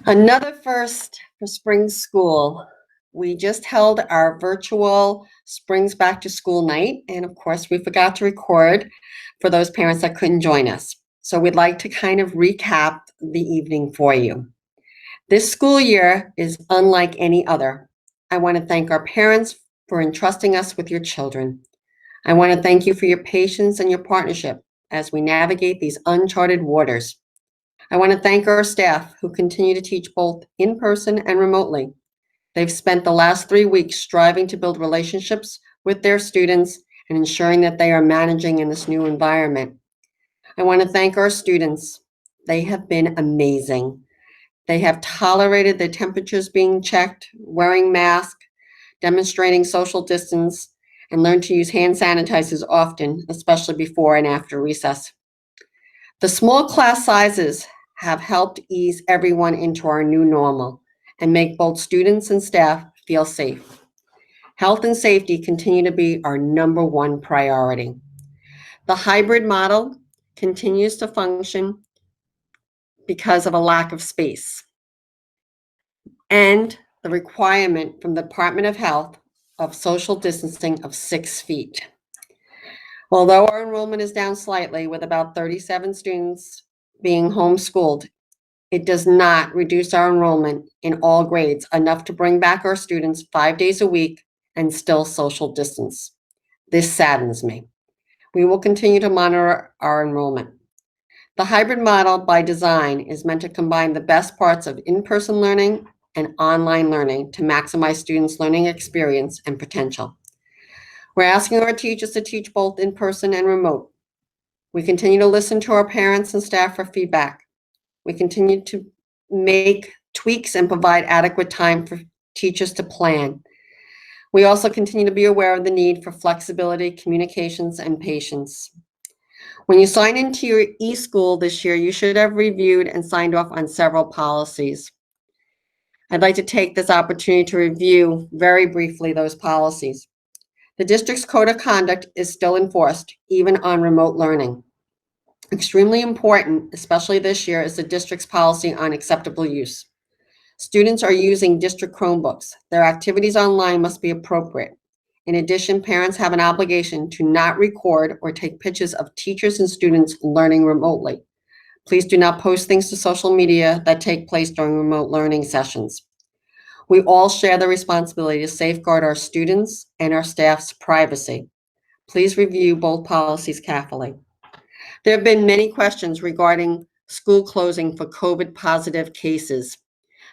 Another first for spring school. We just held our virtual Springs Back to School night, and of course, we forgot to record for those parents that couldn't join us. So we'd like to kind of recap the evening for you. This school year is unlike any other. I want to thank our parents for entrusting us with your children. I want to thank you for your patience and your partnership as we navigate these uncharted waters. I want to thank our staff who continue to teach both in person and remotely. They've spent the last 3 weeks striving to build relationships with their students and ensuring that they are managing in this new environment. I want to thank our students. They have been amazing. They have tolerated their temperatures being checked, wearing masks, demonstrating social distance, and learned to use hand sanitizers often, especially before and after recess. The small class sizes have helped ease everyone into our new normal and make both students and staff feel safe. Health and safety continue to be our number one priority. The hybrid model continues to function because of a lack of space and the requirement from the Department of Health of social distancing of 6 feet. Although our enrollment is down slightly with about 37 students being homeschooled, it does not reduce our enrollment in all grades enough to bring back our students 5 days a week and still social distance. This saddens me. We will continue to monitor our enrollment. The hybrid model by design is meant to combine the best parts of in-person learning and online learning to maximize students' learning experience and potential. We're asking our teachers to teach both in person and remote. We continue to listen to our parents and staff for feedback. We continue to make tweaks and provide adequate time for teachers to plan. We also continue to be aware of the need for flexibility, communications, and patience. When you sign into your eSchool this year, you should have reviewed and signed off on several policies. I'd like to take this opportunity to review very briefly those policies. The district's code of conduct is still enforced, even on remote learning. Extremely important, especially this year, is the district's policy on acceptable use. Students are using district Chromebooks. Their activities online must be appropriate. In addition, parents have an obligation to not record or take pictures of teachers and students learning remotely. Please do not post things to social media that take place during remote learning sessions. We all share the responsibility to safeguard our students and our staff's privacy. Please review both policies carefully. There have been many questions regarding school closing for COVID positive cases.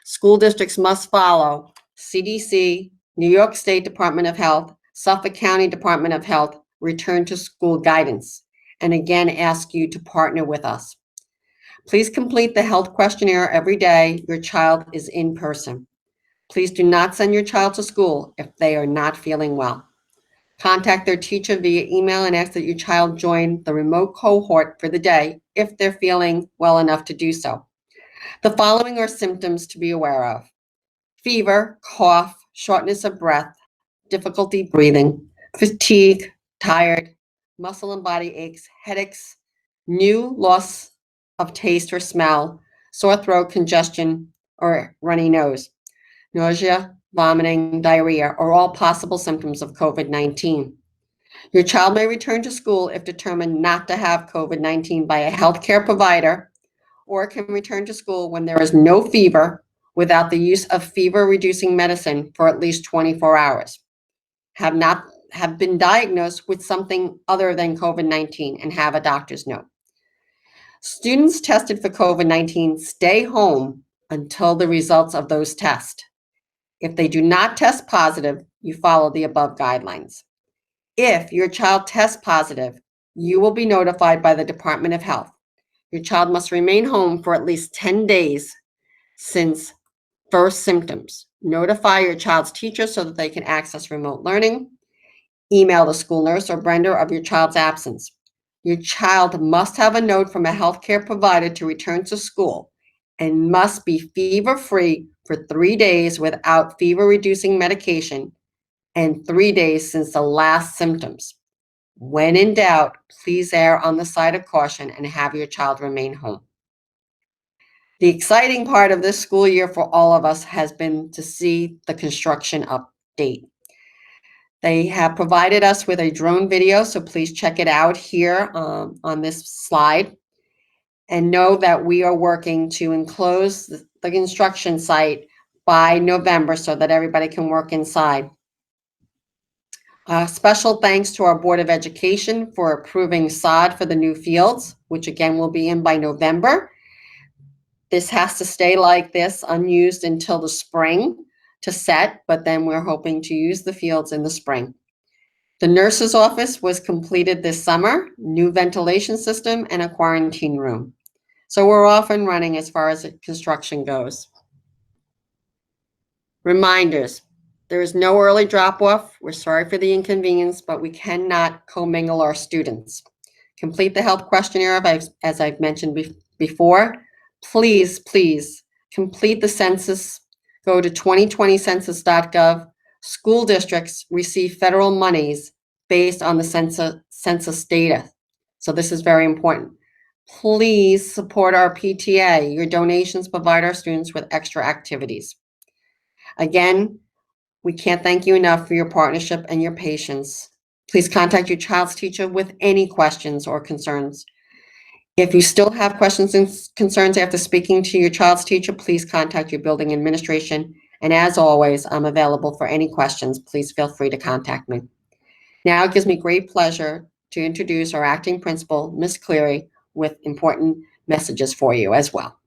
School districts must follow CDC, New York State Department of Health, Suffolk County Department of Health return to school guidance, and again ask you to partner with us. Please complete the health questionnaire every day your child is in person. Please do not send your child to school if they are not feeling well. Contact their teacher via email and ask that your child join the remote cohort for the day if they're feeling well enough to do so. The following are symptoms to be aware of: fever, cough, shortness of breath, difficulty breathing, fatigue, tired, muscle and body aches, headaches, new loss of taste or smell, sore throat, congestion, or runny nose, nausea, vomiting, diarrhea, or all possible symptoms of COVID-19. Your child may return to school if determined not to have COVID-19 by a healthcare provider, or can return to school when there is no fever without the use of fever-reducing medicine for at least 24 hours, have been diagnosed with something other than COVID-19 and have a doctor's note. Students tested for COVID-19 stay home until the results of those tests. If they do not test positive, you follow the above guidelines. If your child tests positive, you will be notified by the Department of Health. Your child must remain home for at least 10 days since first symptoms. Notify your child's teacher so that they can access remote learning. Email the school nurse or Brenda of your child's absence. Your child must have a note from a healthcare provider to return to school and must be fever-free for 3 days without fever-reducing medication and 3 days since the last symptoms. When in doubt, please err on the side of caution and have your child remain home. The exciting part of this school year for all of us has been to see the construction update. They have provided us with a drone video, so please check it out here on this slide. And know that we are working to enclose the construction site by November so that everybody can work inside. Special thanks to our Board of Education for approving sod for the new fields, which again will be in by November. This has to stay like this, unused until the spring to set, but then we're hoping to use the fields in the spring. The nurse's office was completed this summer, new ventilation system and a quarantine room. So we're off and running as far as construction goes. Reminders, there is no early drop-off. We're sorry for the inconvenience, but we cannot commingle our students. Complete the health questionnaire as I've mentioned before. Please, please complete the census. Go to 2020census.gov. School districts receive federal monies based on the census data. So this is very important. Please support our PTA. Your donations provide our students with extra activities. Again, we can't thank you enough for your partnership and your patience. Please contact your child's teacher with any questions or concerns. If you still have questions and concerns after speaking to your child's teacher, please contact your building administration. And as always, I'm available for any questions. Please feel free to contact me. Now it gives me great pleasure to introduce our acting principal, Ms. Cleary, with important messages for you as well.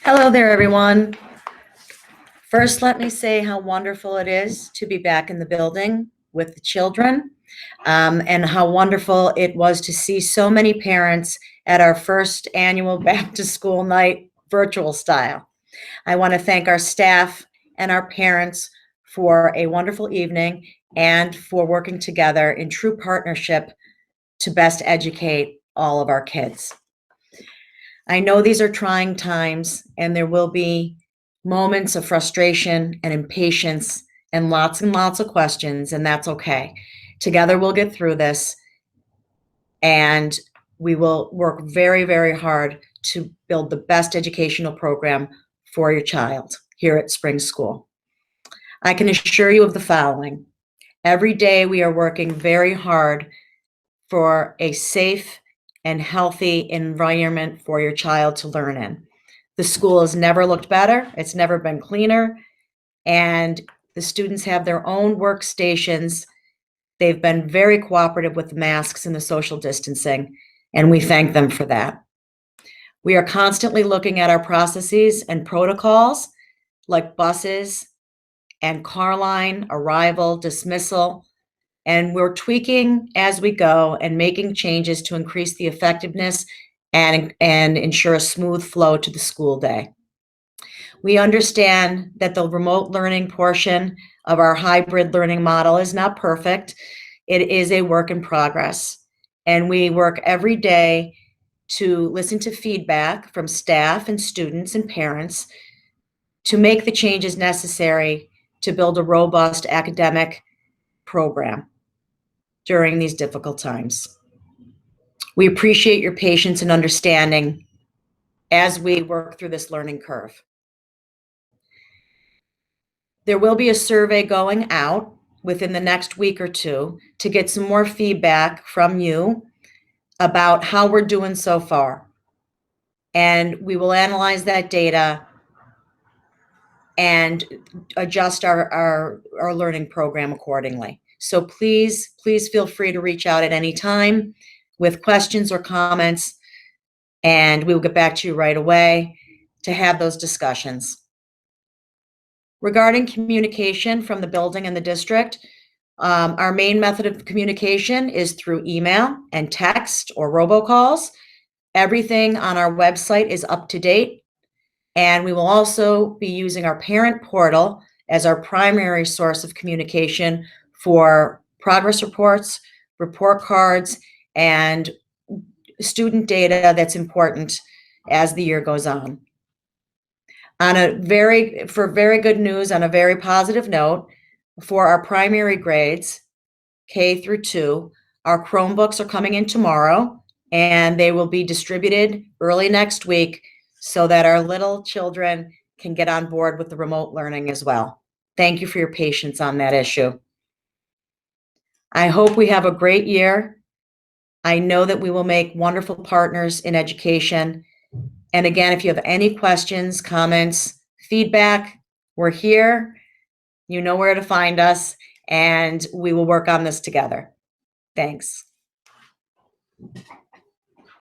Hello there, everyone. First, let me say how wonderful it is to be back in the building with the children, and how wonderful it was to see so many parents at our first annual back to school night virtual style. I want to thank our staff and our parents for a wonderful evening and for working together in true partnership to best educate all of our kids. I know these are trying times, and there will be moments of frustration and impatience and lots of questions, and that's okay. Together we'll get through this, and we will work very, very hard to build the best educational program for your child here at Spring School. I can assure you of the following. Every day we are working very hard for a safe and healthy environment for your child to learn in. The school has never looked better. It's never been cleaner. And the students have their own workstations. They've been very cooperative with the masks and the social distancing, and we thank them for that. We are constantly looking at our processes and protocols like buses and car line, arrival, dismissal, and we're tweaking as we go and making changes to increase the effectiveness and ensure a smooth flow to the school day. We understand that the remote learning portion of our hybrid learning model is not perfect. It is a work in progress, and we work every day to listen to feedback from staff and students and parents to make the changes necessary to build a robust academic program during these difficult times. We appreciate your patience and understanding as we work through this learning curve. There will be a survey going out within the next week or two to get some more feedback from you about how we're doing so far. And we will analyze that data and adjust our learning program accordingly. So please feel free to reach out at any time with questions or comments, and we will get back to you right away to have those discussions. Regarding communication from the building and the district, our main method of communication is through email and text or robocalls. Everything on our website is up to date, and we will also be using our parent portal as our primary source of communication for progress reports, report cards, and student data that's important as the year goes on. For very good news, on a very positive note, for our primary grades, K through 2, our Chromebooks are coming in tomorrow, and they will be distributed early next week so that our little children can get on board with the remote learning as well. Thank you for your patience on that issue. I hope we have a great year. I know that we will make wonderful partners in education. And again, if you have any questions, comments, feedback, we're here. You know where to find us, and we will work on this together. Thanks.